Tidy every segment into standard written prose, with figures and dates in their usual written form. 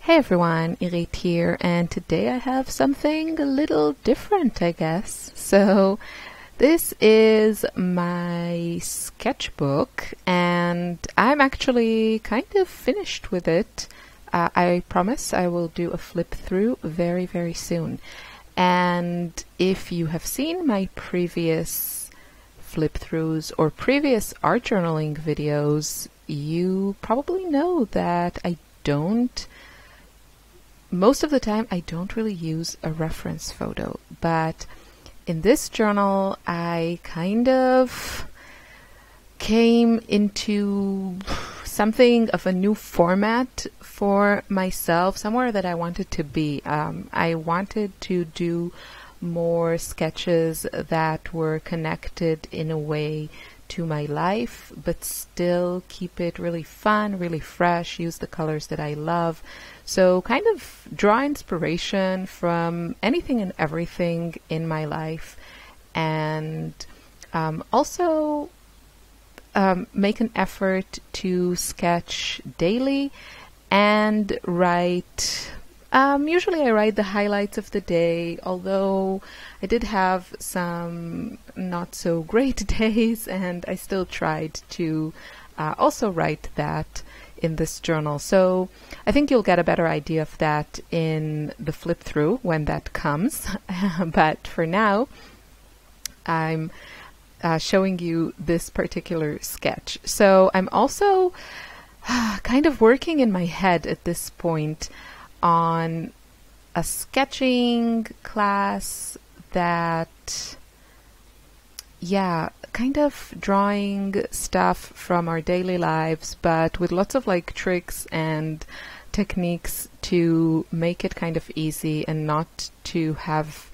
Hey everyone, Irit here, and today I have something a little different, I guess. So this is my sketchbook, and I'm actually kind of finished with it. I promise I will do a flip through very, very soon. And if you have seen my previous flip throughs or previous art journaling videos, you probably know that most of the time I don't really use a reference photo, but in this journal I kind of came into something of a new format for myself, somewhere that I wanted to be. I wanted to do more sketches that were connected in a way to my life, but still keep it really fun, really fresh, use the colors that I love. So kind of draw inspiration from anything and everything in my life, and also make an effort to sketch daily and write. Usually I write the highlights of the day, although I did have some not so great days, and I still tried to also write that in this journal. So I think you'll get a better idea of that in the flip through when that comes. But for now, I'm showing you this particular sketch. So I'm also kind of working in my head at this point on a sketching class that, kind of drawing stuff from our daily lives, but with lots of like tricks and techniques to make it kind of easy and not to have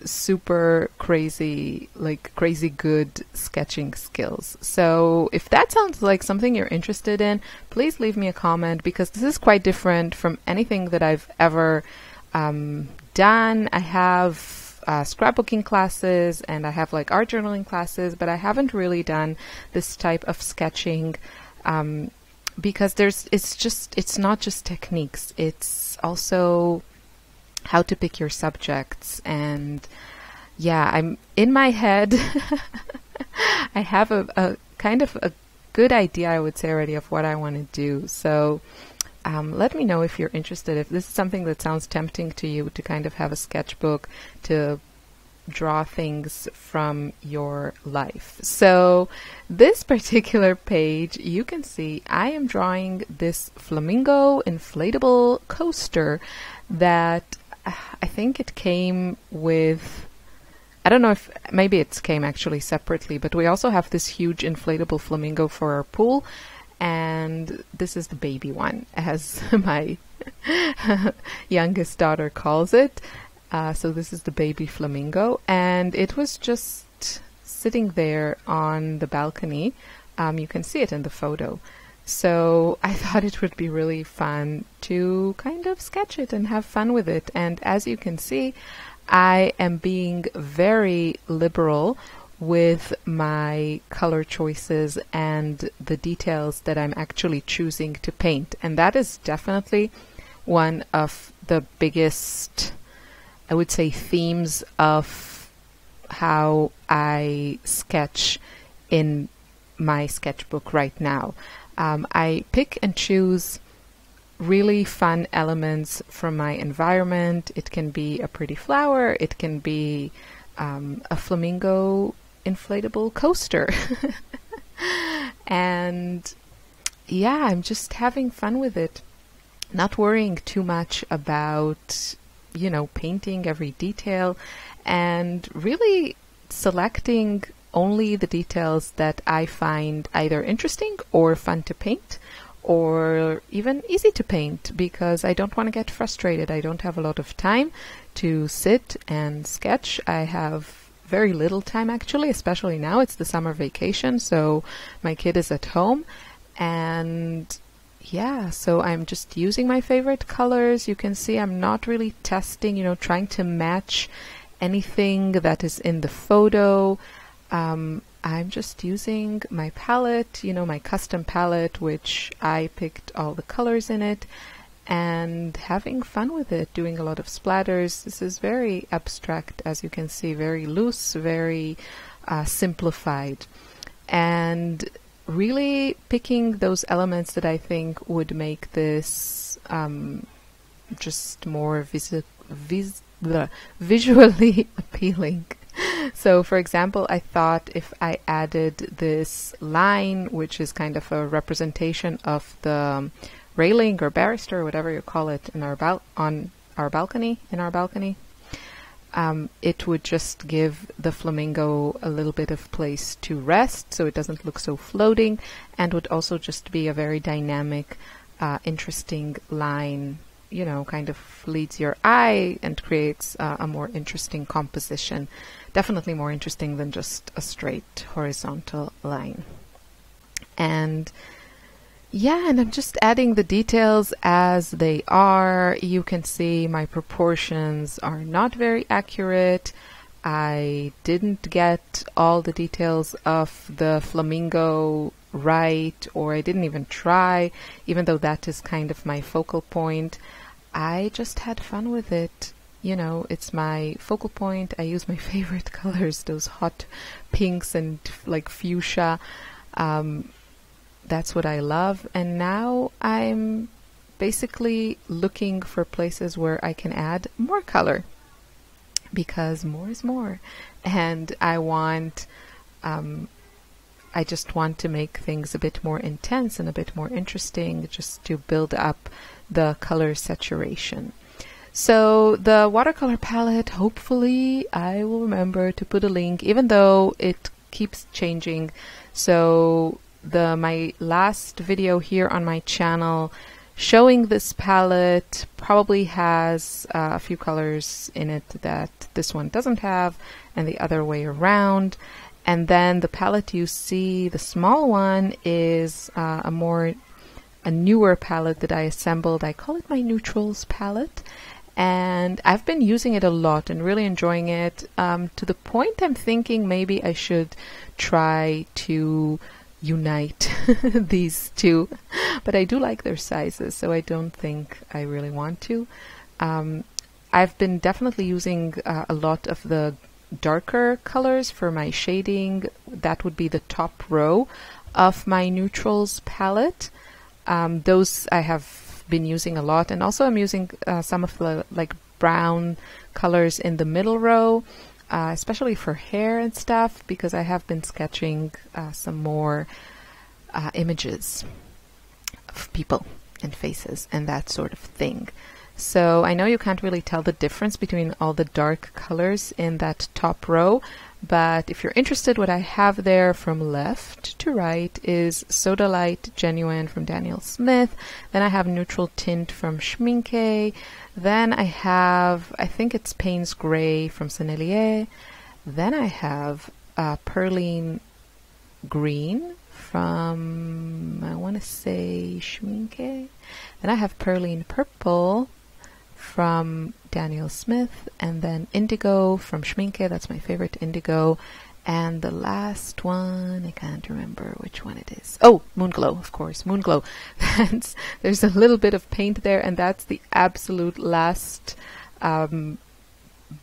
super crazy good sketching skills. So if that sounds like something you're interested in, please leave me a comment, because this is quite different from anything that I've ever done. I have scrapbooking classes and I have like art journaling classes, but I haven't really done this type of sketching because it's not just techniques, it's also how to pick your subjects. And I'm in my head I have a kind of a good idea, I would say, already of what I want to do. So let me know if you're interested, if this is something that sounds tempting to you, to kind of have a sketchbook to draw things from your life. So this particular page, you can see I am drawing this flamingo inflatable coaster that I think it came with, I don't know if maybe it came actually separately, but we also have this huge inflatable flamingo for our pool, and this is the baby one, as my youngest daughter calls it. So this is the baby flamingo, and it was just sitting there on the balcony. You can see it in the photo. So I thought it would be really fun to kind of sketch it and have fun with it. And as you can see, I am being very liberal with my color choices and the details that I'm actually choosing to paint. And that is definitely one of the biggest, I would say, themes of how I sketch in my sketchbook right now. I pick and choose really fun elements from my environment. It can be a pretty flower, it can be a flamingo inflatable coaster. And I'm just having fun with it, not worrying too much about, painting every detail, and really selecting only the details that I find either interesting or fun to paint, or even easy to paint, because I don't want to get frustrated. I don't have a lot of time to sit and sketch. I have very little time actually, especially now. It's the summer vacation, so my kid is at home, and so I'm just using my favorite colors. You can see I'm not really testing, trying to match anything that is in the photo. I'm just using my palette, you know, my custom palette, which I picked all the colors in it, and having fun with it, doing a lot of splatters. This is very abstract, as you can see, very loose, very simplified, and really picking those elements that I think would make this just more visually appealing. So for example, I thought if I added this line, which is kind of a representation of the railing or banister or whatever you call it in our balcony, it would just give the flamingo a little bit of place to rest, so it doesn't look so floating, and would also just be a very dynamic, interesting line, you know, kind of leads your eye and creates a more interesting composition. Definitely more interesting than just a straight horizontal line. And yeah, and I'm just adding the details as they are. You can see my proportions are not very accurate. I didn't get all the details of the flamingo right, or I didn't even try, even though that is kind of my focal point. I just had fun with it. You know, it's my focal point. I use my favorite colors, those hot pinks and like fuchsia. That's what I love. And now I'm basically looking for places where I can add more color, because more is more. And I just want to make things a bit more intense and a bit more interesting, just to build up the color saturation. So the watercolor palette, hopefully I will remember to put a link, even though it keeps changing. So my last video here on my channel showing this palette probably has a few colors in it that this one doesn't have, and the other way around. And then the palette you see, the small one, is a newer palette that I assembled. I call it my neutrals palette. And I've been using it a lot and really enjoying it, to the point I'm thinking maybe I should try to unite these two. But I do like their sizes, so I don't think I really want to. I've been definitely using a lot of the darker colors for my shading. That would be the top row of my neutrals palette. Those I have been using a lot, and also I'm using some of the like brown colors in the middle row, especially for hair and stuff, because I have been sketching some more images of people and faces and that sort of thing. So I know you can't really tell the difference between all the dark colors in that top row, but if you're interested, what I have there from left to right is Soda Light Genuine from Daniel Smith. Then I have Neutral Tint from Schminke. Then I have, I think it's Payne's Gray from Sennelier. Then I have Perline Green from, I want to say, Schminke. Then I have Perline Purple from Daniel Smith, and then Indigo from Schminke. That's my favorite indigo. And the last one, I can't remember which one it is. Oh, Moonglow, of course, Moonglow. There's a little bit of paint there, and that's the absolute last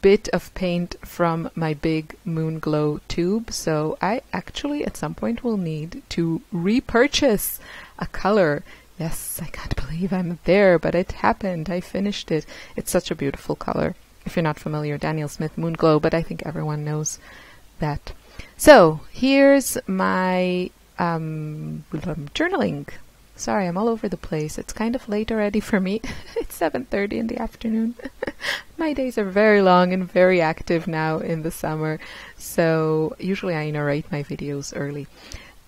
bit of paint from my big Moonglow tube. So I actually at some point will need to repurchase a color. Yes, I can't believe I'm there, but it happened. I finished it. It's such a beautiful color. If you're not familiar, Daniel Smith Moonglow, but I think everyone knows that. So here's my journaling. Sorry, I'm all over the place. It's kind of late already for me. It's 7:30 in the afternoon. My days are very long and very active now in the summer. So usually I narrate my videos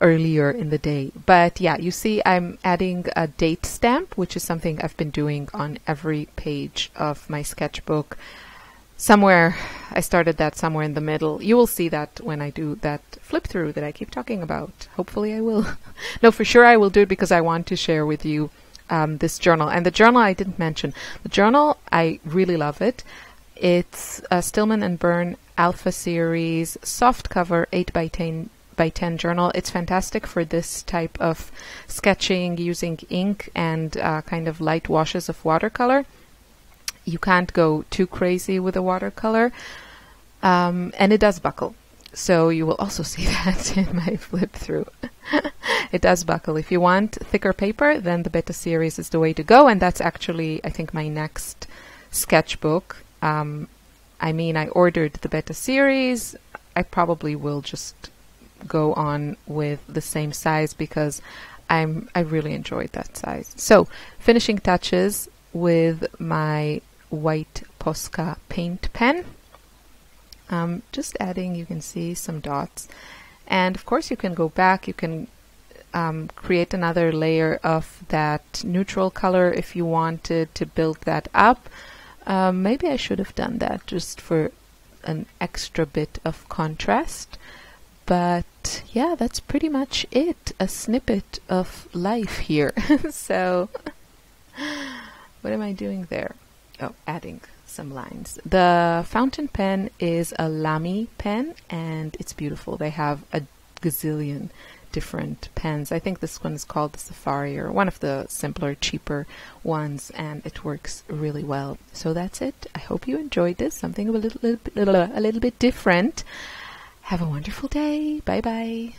earlier in the day. But yeah, you see I'm adding a date stamp, which is something I've been doing on every page of my sketchbook. Somewhere, I started that somewhere in the middle. You will see that when I do that flip through that I keep talking about. Hopefully I will. No, for sure I will do it, because I want to share with you this journal. And the journal I didn't mention. The journal, I really love it. It's Stillman & Byrne Alpha Series soft cover 8x10 journal. It's fantastic for this type of sketching using ink and kind of light washes of watercolor. You can't go too crazy with a watercolor, and it does buckle. So you will also see that in my flip through. It does buckle. If you want thicker paper, then the Beta series is the way to go, and that's actually, I think, my next sketchbook. I ordered the Beta series. I probably will just go on with the same size because I really enjoyed that size. So, finishing touches with my white Posca paint pen. Just adding, you can see some dots. And of course you can go back, you can create another layer of that neutral color if you wanted to build that up. Maybe I should have done that just for an extra bit of contrast. But yeah, that's pretty much it. A snippet of life here. So, what am I doing there? Oh, adding some lines. The fountain pen is a Lamy pen, and it's beautiful. They have a gazillion different pens. I think this one is called the Safari, or one of the simpler, cheaper ones, and it works really well. So that's it. I hope you enjoyed this. Something a little bit different. Have a wonderful day. Bye bye.